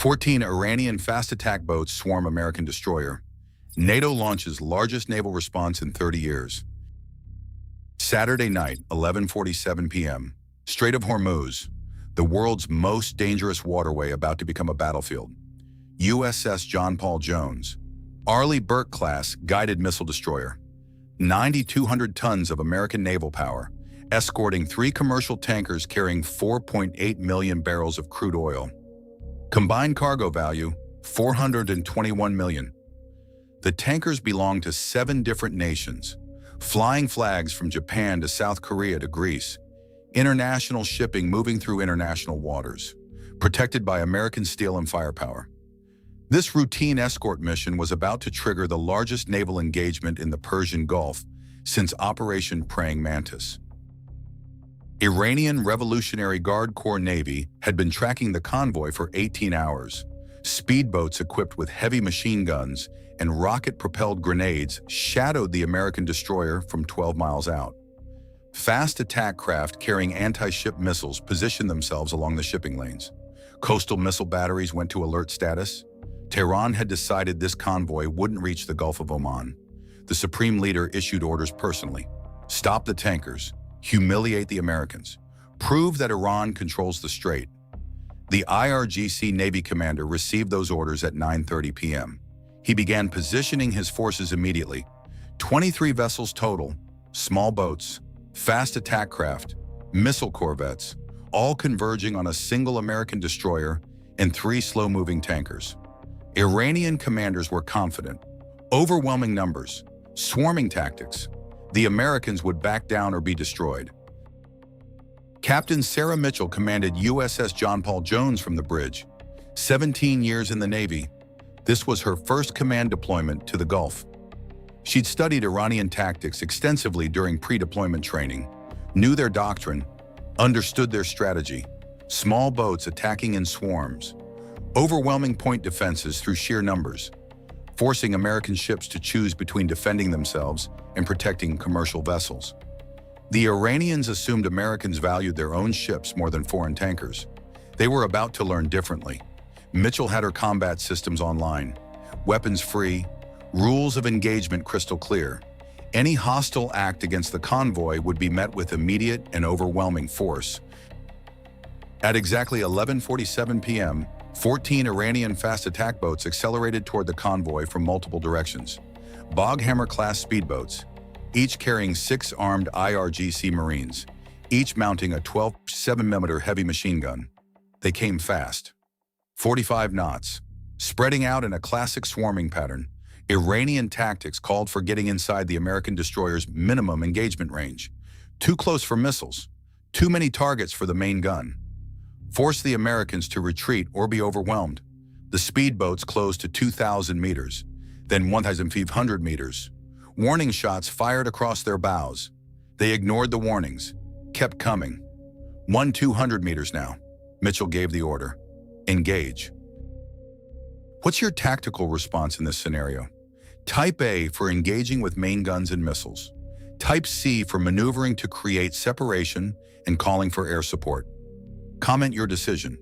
14 Iranian fast attack boats swarm American destroyer. NATO launches largest naval response in 30 years. Saturday night, 11:47 p.m. Strait of Hormuz, the world's most dangerous waterway about to become a battlefield. USS John Paul Jones, Arleigh Burke-class guided missile destroyer. 9,200 tons of American naval power, escorting 3 commercial tankers carrying 4.8 million barrels of crude oil. Combined cargo value, $421 million. The tankers belong to 7 different nations, flying flags from Japan to South Korea to Greece. International shipping moving through international waters, protected by American steel and firepower. This routine escort mission was about to trigger the largest naval engagement in the Persian Gulf since Operation Praying Mantis. Iranian Revolutionary Guard Corps Navy had been tracking the convoy for 18 hours. Speedboats equipped with heavy machine guns and rocket-propelled grenades shadowed the American destroyer from 12 miles out. Fast attack craft carrying anti-ship missiles positioned themselves along the shipping lanes. Coastal missile batteries went to alert status. Tehran had decided this convoy wouldn't reach the Gulf of Oman. The supreme leader issued orders personally. Stop the tankers, humiliate the Americans, prove that Iran controls the strait. The IRGC Navy commander received those orders at 9:30 p.m. He began positioning his forces immediately. 23 vessels total, small boats, fast attack craft, missile corvettes, all converging on a single American destroyer and 3 slow-moving tankers. Iranian commanders were confident. Overwhelming numbers, swarming tactics. The Americans would back down or be destroyed. Captain Sarah Mitchell commanded USS John Paul Jones from the bridge. 17 years in the Navy, this was her first command deployment to the Gulf. She'd studied Iranian tactics extensively during pre-deployment training, knew their doctrine, understood their strategy. Small boats attacking in swarms, overwhelming point defenses through sheer numbers, forcing American ships to choose between defending themselves and protecting commercial vessels. The Iranians assumed Americans valued their own ships more than foreign tankers. They were about to learn differently. Mitchell had her combat systems online, weapons free, rules of engagement crystal clear. Any hostile act against the convoy would be met with immediate and overwhelming force. At exactly 11:47 p.m., 14 Iranian fast attack boats accelerated toward the convoy from multiple directions. Boghammer-class speedboats, each carrying 6 armed IRGC Marines, each mounting a 12.7mm heavy machine gun. They came fast, 45 knots, spreading out in a classic swarming pattern. Iranian tactics called for getting inside the American destroyer's minimum engagement range. Too close for missiles, too many targets for the main gun. Force the Americans to retreat or be overwhelmed. The speedboats closed to 2,000 meters, then 1,500 meters. Warning shots fired across their bows. They ignored the warnings, kept coming. 200 meters now. Mitchell gave the order. Engage. What's your tactical response in this scenario? Type A for engaging with main guns and missiles. Type C for maneuvering to create separation and calling for air support. Comment your decision.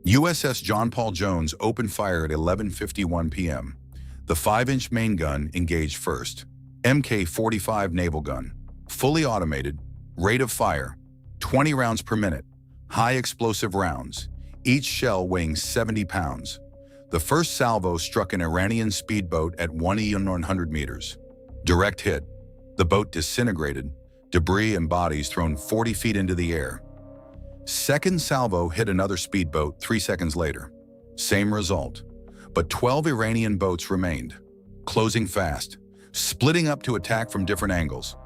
USS John Paul Jones opened fire at 11:51 p.m. The 5-inch main gun engaged first. Mk-45 naval gun, fully automated, rate of fire, 20 rounds per minute, high explosive rounds, each shell weighing 70 pounds. The first salvo struck an Iranian speedboat at 100 meters. Direct hit. The boat disintegrated, debris and bodies thrown 40 feet into the air. Second salvo hit another speedboat 3 seconds later. Same result. But 12 Iranian boats remained, closing fast, splitting up to attack from different angles.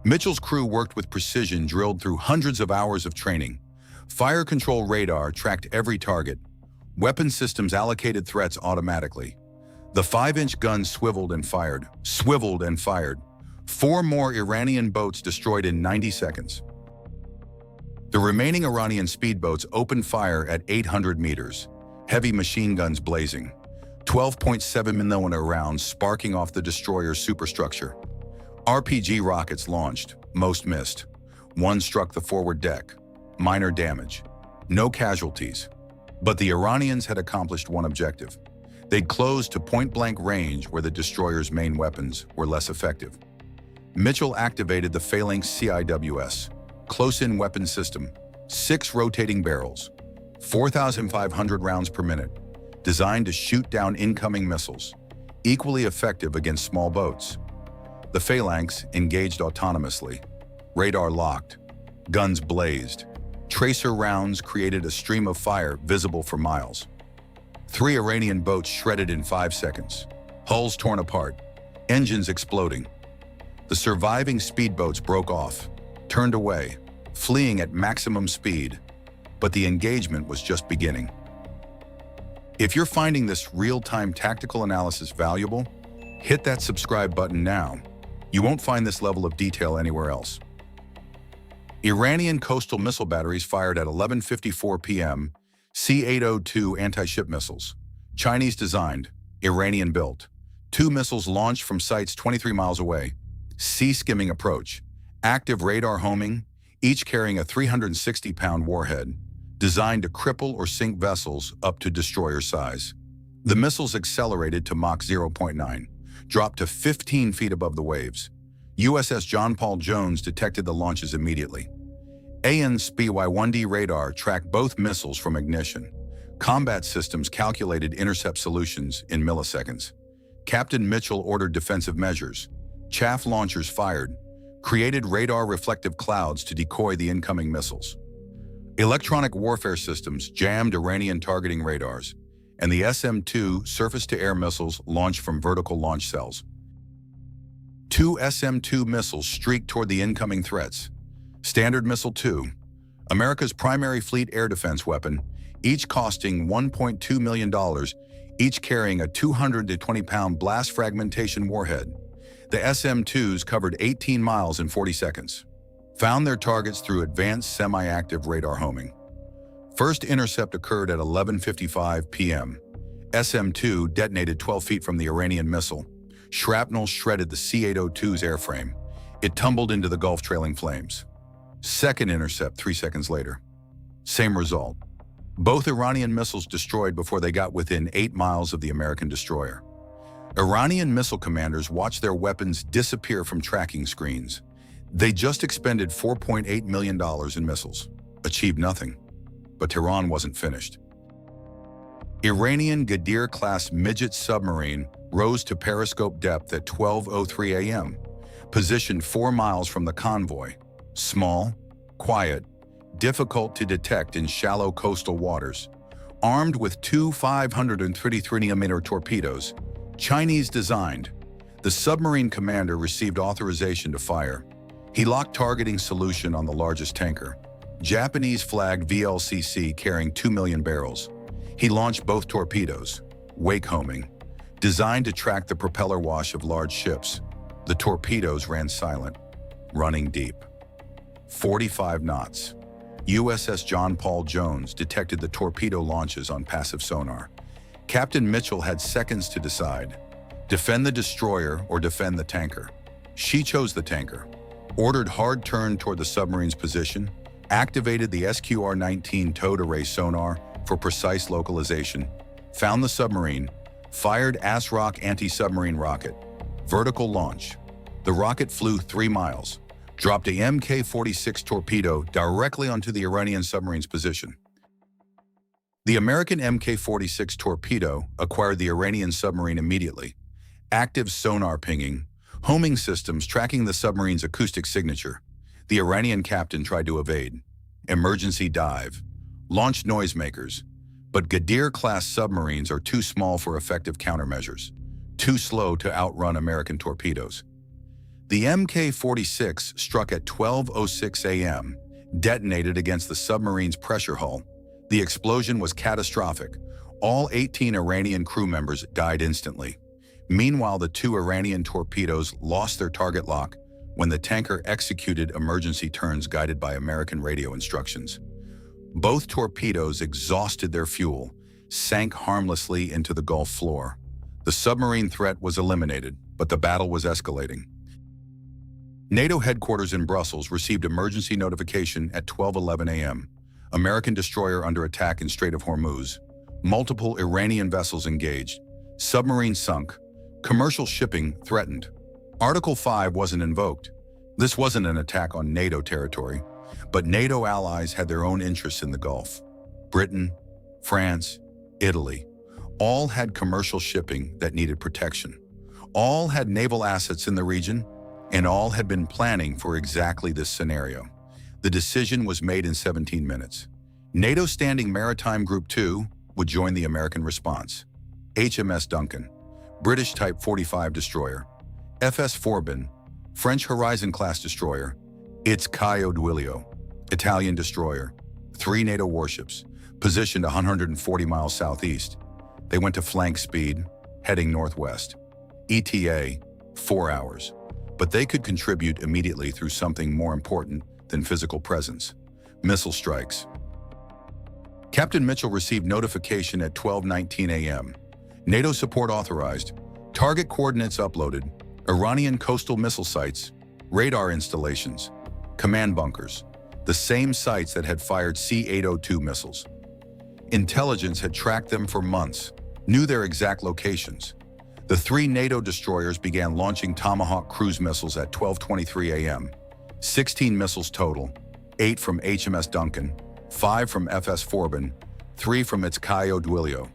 Mitchell's crew worked with precision drilled through hundreds of hours of training. Fire control radar tracked every target. Weapon systems allocated threats automatically. The 5-inch gun swiveled and fired. 4 more Iranian boats destroyed in 90 seconds. The remaining Iranian speedboats opened fire at 800 meters, heavy machine guns blazing, 12.7mm rounds sparking off the destroyer's superstructure. RPG rockets launched, most missed. One struck the forward deck, minor damage, no casualties. But the Iranians had accomplished one objective. They'd closed to point-blank range where the destroyer's main weapons were less effective. Mitchell activated the Phalanx CIWS, close-in weapon system, 6 rotating barrels, 4,500 rounds per minute, designed to shoot down incoming missiles, equally effective against small boats. The Phalanx engaged autonomously, radar locked, guns blazed. Tracer rounds created a stream of fire visible for miles. 3 Iranian boats shredded in 5 seconds, hulls torn apart, engines exploding. The surviving speedboats broke off, turned away, fleeing at maximum speed, but the engagement was just beginning. If you're finding this real-time tactical analysis valuable, hit that subscribe button now. You won't find this level of detail anywhere else. Iranian coastal missile batteries fired at 11:54 p.m. C-802 anti-ship missiles. Chinese-designed, Iranian-built. 2 missiles launched from sites 23 miles away. Sea-skimming approach. Active radar homing, each carrying a 360-pound warhead, designed to cripple or sink vessels up to destroyer size. The missiles accelerated to Mach 0.9, dropped to 15 feet above the waves. USS John Paul Jones detected the launches immediately. AN/SPY-1D radar tracked both missiles from ignition. Combat systems calculated intercept solutions in milliseconds. Captain Mitchell ordered defensive measures. Chaff launchers fired, created radar-reflective clouds to decoy the incoming missiles. Electronic warfare systems jammed Iranian targeting radars, and the SM-2 surface-to-air missiles launched from vertical launch cells. 2 SM-2 missiles streaked toward the incoming threats. Standard Missile 2, America's primary fleet air defense weapon, each costing $1.2 million, each carrying a 220-pound blast fragmentation warhead. The SM-2s covered 18 miles in 40 seconds. Found their targets through advanced semi-active radar homing. First intercept occurred at 11:55 p.m. SM-2 detonated 12 feet from the Iranian missile. Shrapnel shredded the C-802's airframe. It tumbled into the Gulf trailing flames. Second intercept 3 seconds later. Same result. Both Iranian missiles destroyed before they got within 8 miles of the American destroyer. Iranian missile commanders watched their weapons disappear from tracking screens. They just expended $4.8 million in missiles, achieved nothing. But Tehran wasn't finished. Iranian Ghadir-class midget submarine rose to periscope depth at 12:03 a.m., positioned 4 miles from the convoy. Small, quiet, difficult to detect in shallow coastal waters. Armed with 2 533mm torpedoes, Chinese-designed, the submarine commander received authorization to fire. He locked targeting solution on the largest tanker, Japanese-flagged VLCC carrying 2 million barrels. He launched both torpedoes, wake homing, designed to track the propeller wash of large ships. The torpedoes ran silent, running deep. 45 knots. USS John Paul Jones detected the torpedo launches on passive sonar. Captain Mitchell had seconds to decide. Defend the destroyer or defend the tanker. She chose the tanker. Ordered hard turn toward the submarine's position, activated the SQR-19 towed array sonar for precise localization, found the submarine, fired ASROC anti-submarine rocket, vertical launch. The rocket flew 3 miles, dropped a Mk-46 torpedo directly onto the Iranian submarine's position. The American Mk-46 torpedo acquired the Iranian submarine immediately. Active sonar pinging, homing systems tracking the submarine's acoustic signature. The Iranian captain tried to evade. Emergency dive. Launched noisemakers. But Ghadir-class submarines are too small for effective countermeasures. Too slow to outrun American torpedoes. The Mk-46 struck at 12:06 a.m., detonated against the submarine's pressure hull. The explosion was catastrophic. All 18 Iranian crew members died instantly. Meanwhile, the 2 Iranian torpedoes lost their target lock when the tanker executed emergency turns guided by American radio instructions. Both torpedoes exhausted their fuel, sank harmlessly into the Gulf floor. The submarine threat was eliminated, but the battle was escalating. NATO headquarters in Brussels received emergency notification at 12:11 a.m. American destroyer under attack in Strait of Hormuz, multiple Iranian vessels engaged, submarine sunk, commercial shipping threatened. Article 5 wasn't invoked. This wasn't an attack on NATO territory, but NATO allies had their own interests in the Gulf. Britain, France, Italy, all had commercial shipping that needed protection. All had naval assets in the region, and all had been planning for exactly this scenario. The decision was made in 17 minutes. NATO Standing Maritime Group 2 would join the American response. HMS Duncan, British Type 45 destroyer, FS Forbin, French Horizon-class destroyer, ITS Caio Duilio, Italian destroyer, 3 NATO warships, positioned 140 miles southeast. They went to flank speed, heading northwest. ETA, 4 hours. But they could contribute immediately through something more important than physical presence: missile strikes. Captain Mitchell received notification at 12:19 a.m. NATO support authorized, target coordinates uploaded, Iranian coastal missile sites, radar installations, command bunkers, the same sites that had fired C-802 missiles. Intelligence had tracked them for months, knew their exact locations. The 3 NATO destroyers began launching Tomahawk cruise missiles at 12:23 a.m. 16 missiles total, 8 from HMS Duncan, 5 from FS Forbin, 3 from ITS Caio Duilio.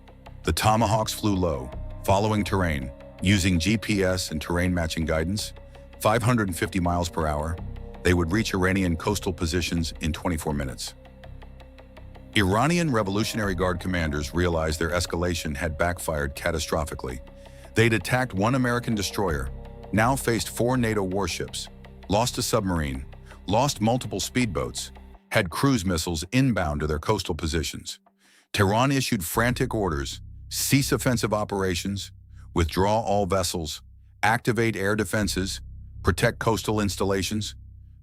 The Tomahawks flew low, following terrain, using GPS and terrain matching guidance, 550 miles per hour. They would reach Iranian coastal positions in 24 minutes. Iranian Revolutionary Guard commanders realized their escalation had backfired catastrophically. They'd attacked 1 American destroyer, now faced 4 NATO warships, lost a submarine, lost multiple speedboats, had cruise missiles inbound to their coastal positions. Tehran issued frantic orders: cease offensive operations, withdraw all vessels, activate air defenses, protect coastal installations.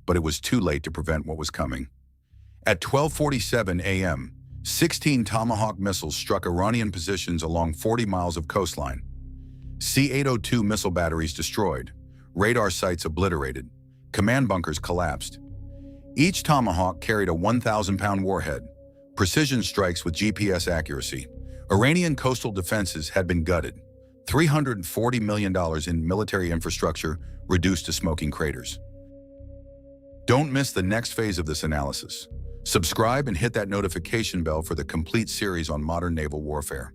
But it was too late to prevent what was coming. At 12:47 a.m., 16 Tomahawk missiles struck Iranian positions along 40 miles of coastline. C-802 missile batteries destroyed, radar sites obliterated, command bunkers collapsed. Each Tomahawk carried a 1,000-pound warhead, precision strikes with GPS accuracy. Iranian coastal defenses had been gutted, $340 million in military infrastructure reduced to smoking craters. Don't miss the next phase of this analysis. Subscribe and hit that notification bell for the complete series on modern naval warfare.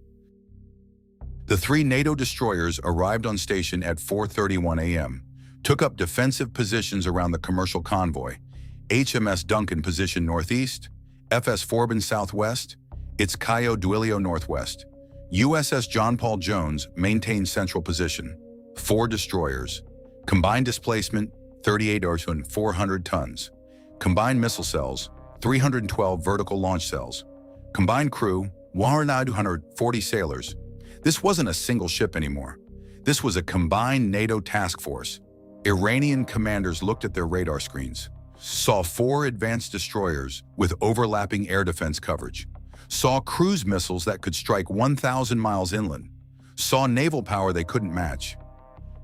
The 3 NATO destroyers arrived on station at 4:31 a.m., took up defensive positions around the commercial convoy. HMS Duncan positioned northeast, FS Forbin southwest, ITS Caio Duilio northwest. USS John Paul Jones maintained central position. 4 destroyers. Combined displacement, 38 or 400 tons. Combined missile cells, 312 vertical launch cells. Combined crew, 140 sailors. This wasn't a single ship anymore. This was a combined NATO task force. Iranian commanders looked at their radar screens, saw 4 advanced destroyers with overlapping air defense coverage, saw cruise missiles that could strike 1,000 miles inland, saw naval power they couldn't match.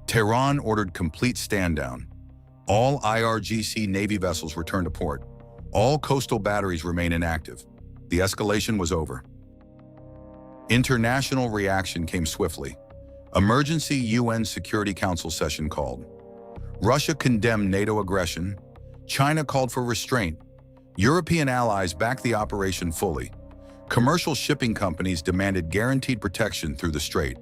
Tehran ordered complete stand-down. All IRGC Navy vessels returned to port. All coastal batteries remain inactive. The escalation was over. International reaction came swiftly. Emergency UN Security Council session called. Russia condemned NATO aggression. China called for restraint. European allies backed the operation fully. Commercial shipping companies demanded guaranteed protection through the strait.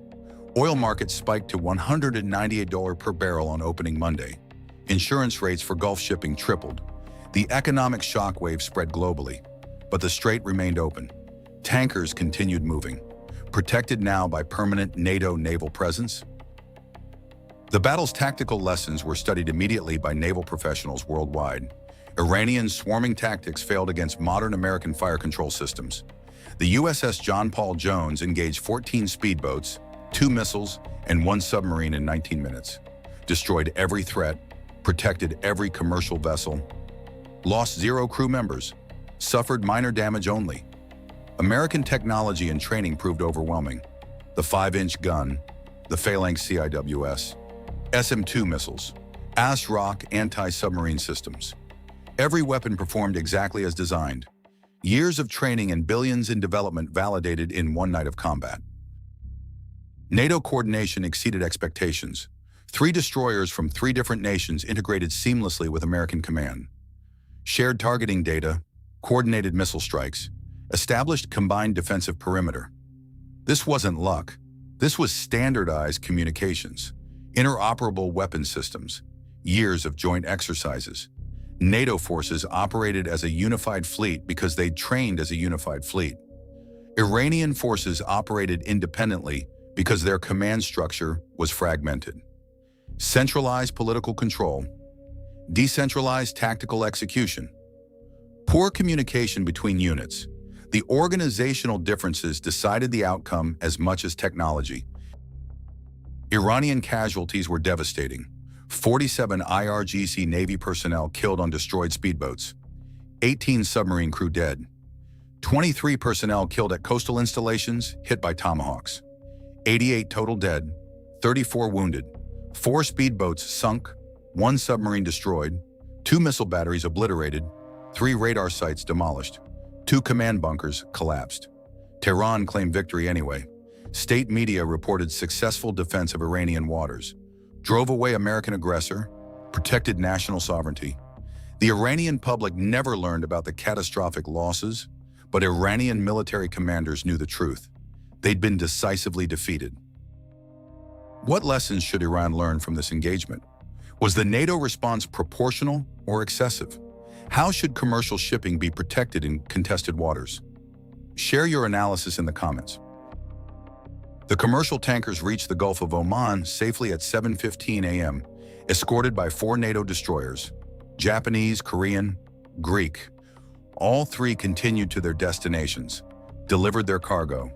Oil markets spiked to $198 per barrel on opening Monday. Insurance rates for Gulf shipping tripled. The economic shockwave spread globally, but the strait remained open. Tankers continued moving, protected now by permanent NATO naval presence. The battle's tactical lessons were studied immediately by naval professionals worldwide. Iranian swarming tactics failed against modern American fire control systems. The USS John Paul Jones engaged 14 speedboats, 2 missiles, and 1 submarine in 19 minutes. Destroyed every threat, protected every commercial vessel, lost 0 crew members, suffered minor damage only. American technology and training proved overwhelming. The 5-inch gun, the Phalanx CIWS, SM-2 missiles, ASROC anti-submarine systems. Every weapon performed exactly as designed. Years of training and billions in development validated in one night of combat. NATO coordination exceeded expectations. 3 destroyers from 3 different nations integrated seamlessly with American command. Shared targeting data, coordinated missile strikes, established combined defensive perimeter. This wasn't luck. This was standardized communications, interoperable weapon systems, years of joint exercises. NATO forces operated as a unified fleet because they'd trained as a unified fleet. Iranian forces operated independently because their command structure was fragmented. Centralized political control, decentralized tactical execution, poor communication between units. The organizational differences decided the outcome as much as technology. Iranian casualties were devastating. 47 IRGC Navy personnel killed on destroyed speedboats. 18 submarine crew dead. 23 personnel killed at coastal installations hit by Tomahawks. 88 total dead. 34 wounded. 4 speedboats sunk. 1 submarine destroyed. 2 missile batteries obliterated. 3 radar sites demolished. 2 command bunkers collapsed. Tehran claimed victory anyway. State media reported successful defense of Iranian waters, drove away American aggressor, protected national sovereignty. The Iranian public never learned about the catastrophic losses, but Iranian military commanders knew the truth. They'd been decisively defeated. What lessons should Iran learn from this engagement? Was the NATO response proportional or excessive? How should commercial shipping be protected in contested waters? Share your analysis in the comments. The commercial tankers reached the Gulf of Oman safely at 7:15 a.m., escorted by 4 NATO destroyers, Japanese, Korean, Greek. All 3 continued to their destinations, delivered their cargo.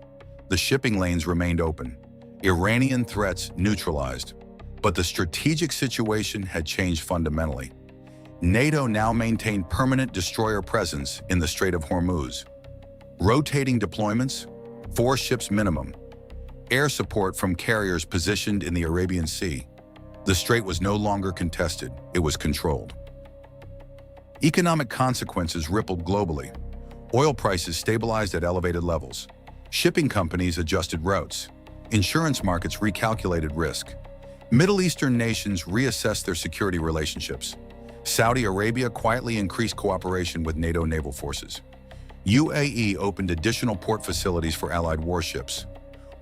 The shipping lanes remained open. Iranian threats neutralized, but the strategic situation had changed fundamentally. NATO now maintained permanent destroyer presence in the Strait of Hormuz. Rotating deployments, 4 ships minimum. Air support from carriers positioned in the Arabian Sea. The strait was no longer contested, it was controlled. Economic consequences rippled globally. Oil prices stabilized at elevated levels. Shipping companies adjusted routes. Insurance markets recalculated risk. Middle Eastern nations reassessed their security relationships. Saudi Arabia quietly increased cooperation with NATO naval forces. UAE opened additional port facilities for allied warships.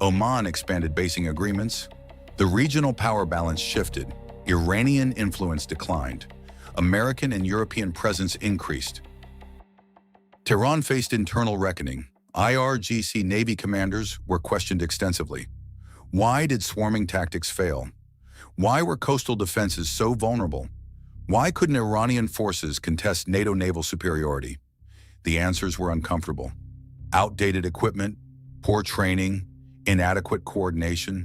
Oman expanded basing agreements. The regional power balance shifted. Iranian influence declined. American and European presence increased. Tehran faced internal reckoning. IRGC Navy commanders were questioned extensively. Why did swarming tactics fail? Why were coastal defenses so vulnerable? Why couldn't Iranian forces contest NATO naval superiority? The answers were uncomfortable. Outdated equipment, poor training, inadequate coordination,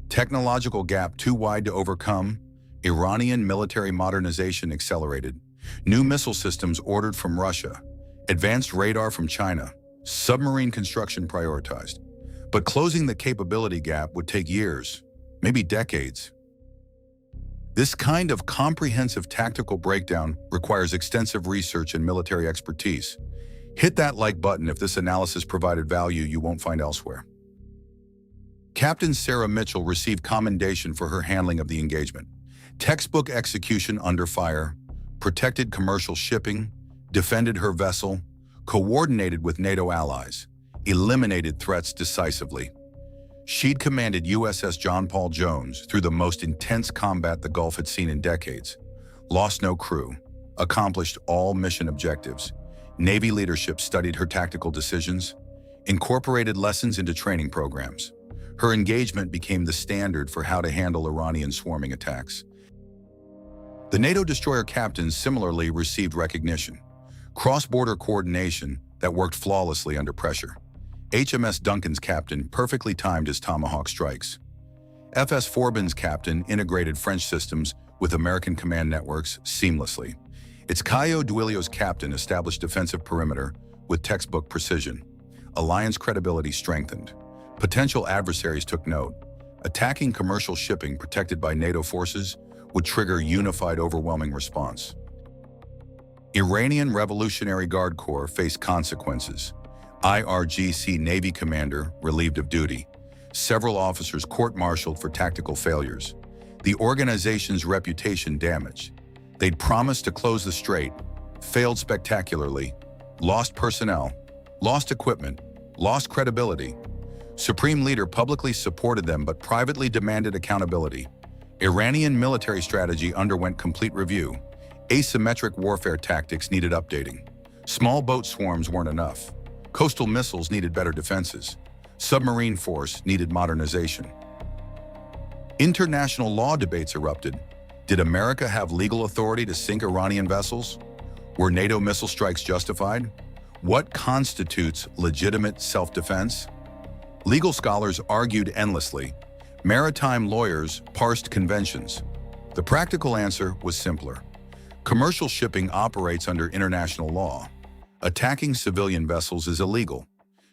technological gap too wide to overcome. Iranian military modernization accelerated. New missile systems ordered from Russia, advanced radar from China, submarine construction prioritized. But closing the capability gap would take years, maybe decades. This kind of comprehensive tactical breakdown requires extensive research and military expertise. Hit that like button if this analysis provided value you won't find elsewhere. Captain Sarah Mitchell received commendation for her handling of the engagement. Textbook execution under fire, protected commercial shipping, defended her vessel, coordinated with NATO allies, eliminated threats decisively. She'd commanded USS John Paul Jones through the most intense combat the Gulf had seen in decades, lost no crew, accomplished all mission objectives. Navy leadership studied her tactical decisions, incorporated lessons into training programs. Her engagement became the standard for how to handle Iranian swarming attacks. The NATO destroyer captains similarly received recognition. Cross-border coordination that worked flawlessly under pressure. HMS Duncan's captain perfectly timed his Tomahawk strikes. FS Forbin's captain integrated French systems with American command networks seamlessly. Its Caio Duilio's captain established defensive perimeter with textbook precision. Alliance credibility strengthened. Potential adversaries took note. Attacking commercial shipping protected by NATO forces would trigger unified overwhelming response. Iranian Revolutionary Guard Corps faced consequences. IRGC Navy commander relieved of duty. Several officers court-martialed for tactical failures. The organization's reputation damaged. They'd promised to close the strait, failed spectacularly, lost personnel, lost equipment, lost credibility. Supreme leader publicly supported them but privately demanded accountability. Iranian military strategy underwent complete review. Asymmetric warfare tactics needed updating. Small boat swarms weren't enough. Coastal missiles needed better defenses. Submarine force needed modernization. International law debates erupted. Did America have legal authority to sink Iranian vessels? Were NATO missile strikes justified? What constitutes legitimate self-defense? Legal scholars argued endlessly. Maritime lawyers parsed conventions. The practical answer was simpler. Commercial shipping operates under international law. Attacking civilian vessels is illegal.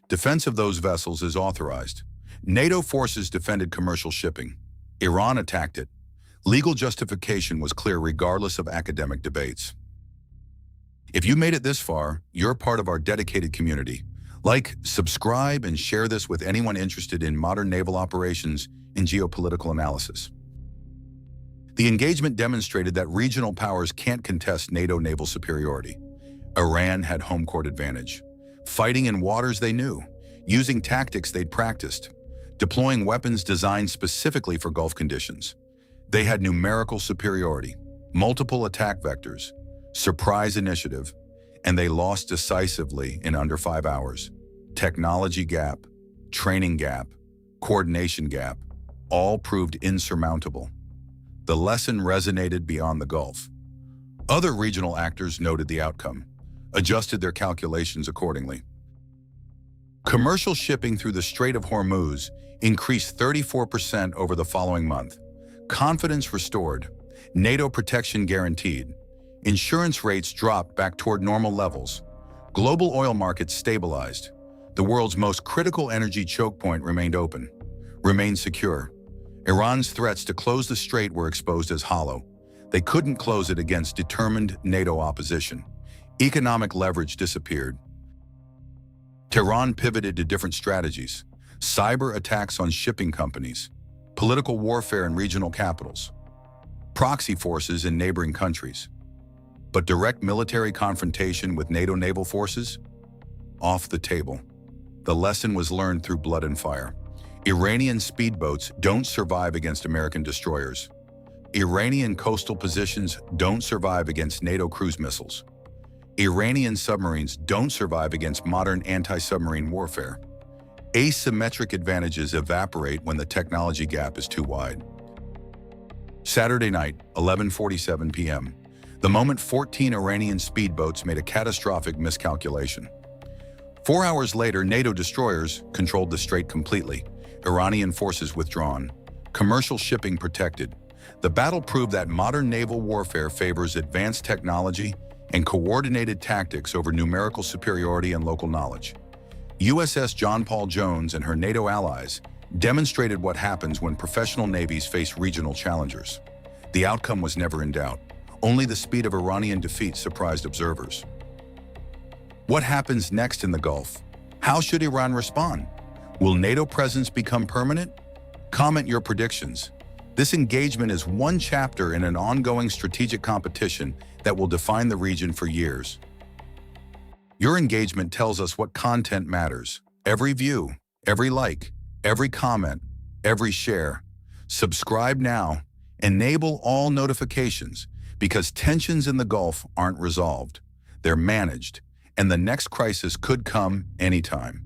Defense of those vessels is authorized. NATO forces defended commercial shipping. Iran attacked it. Legal justification was clear regardless of academic debates. If you made it this far, you're part of our dedicated community. Like, subscribe, and share this with anyone interested in modern naval operations and geopolitical analysis. The engagement demonstrated that regional powers can't contest NATO naval superiority. Iran had home court advantage, fighting in waters they knew, using tactics they'd practiced, deploying weapons designed specifically for Gulf conditions. They had numerical superiority, multiple attack vectors, surprise initiative, and they lost decisively in under 5 hours. Technology gap, training gap, coordination gap, all proved insurmountable. The lesson resonated beyond the Gulf. Other regional actors noted the outcome, adjusted their calculations accordingly. Commercial shipping through the Strait of Hormuz increased 34% over the following month. Confidence restored, NATO protection guaranteed. Insurance rates dropped back toward normal levels. Global oil markets stabilized. The world's most critical energy choke point remained open, remained secure. Iran's threats to close the strait were exposed as hollow. They couldn't close it against determined NATO opposition. Economic leverage disappeared. Tehran pivoted to different strategies: cyber attacks on shipping companies, political warfare in regional capitals, proxy forces in neighboring countries. But direct military confrontation with NATO naval forces? Off the table. The lesson was learned through blood and fire. Iranian speedboats don't survive against American destroyers. Iranian coastal positions don't survive against NATO cruise missiles. Iranian submarines don't survive against modern anti-submarine warfare. Asymmetric advantages evaporate when the technology gap is too wide. Saturday night, 11:47 p.m. The moment 14 Iranian speedboats made a catastrophic miscalculation. 4 hours later, NATO destroyers controlled the strait completely. Iranian forces withdrawn. Commercial shipping protected. The battle proved that modern naval warfare favors advanced technology and coordinated tactics over numerical superiority and local knowledge. USS John Paul Jones and her NATO allies demonstrated what happens when professional navies face regional challengers. The outcome was never in doubt. Only the speed of Iranian defeat surprised observers. What happens next in the Gulf? How should Iran respond? Will NATO presence become permanent? Comment your predictions. This engagement is one chapter in an ongoing strategic competition that will define the region for years. Your engagement tells us what content matters. Every view, every like, every comment, every share. Subscribe now. Enable all notifications, because tensions in the Gulf aren't resolved. They're managed, and the next crisis could come anytime.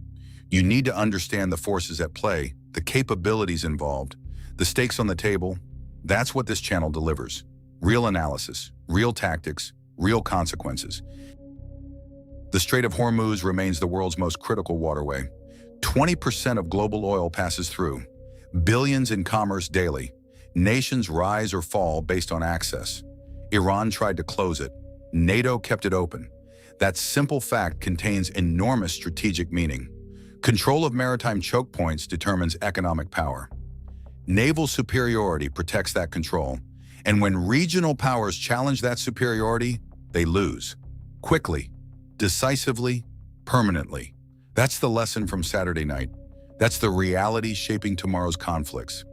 You need to understand the forces at play, the capabilities involved, the stakes on the table. That's what this channel delivers. Real analysis, real tactics, real consequences. The Strait of Hormuz remains the world's most critical waterway. 20% of global oil passes through. Billions in commerce daily. Nations rise or fall based on access. Iran tried to close it. NATO kept it open. That simple fact contains enormous strategic meaning. Control of maritime choke points determines economic power. Naval superiority protects that control, and when regional powers challenge that superiority, they lose. Quickly, decisively, permanently. That's the lesson from Saturday night. That's the reality shaping tomorrow's conflicts.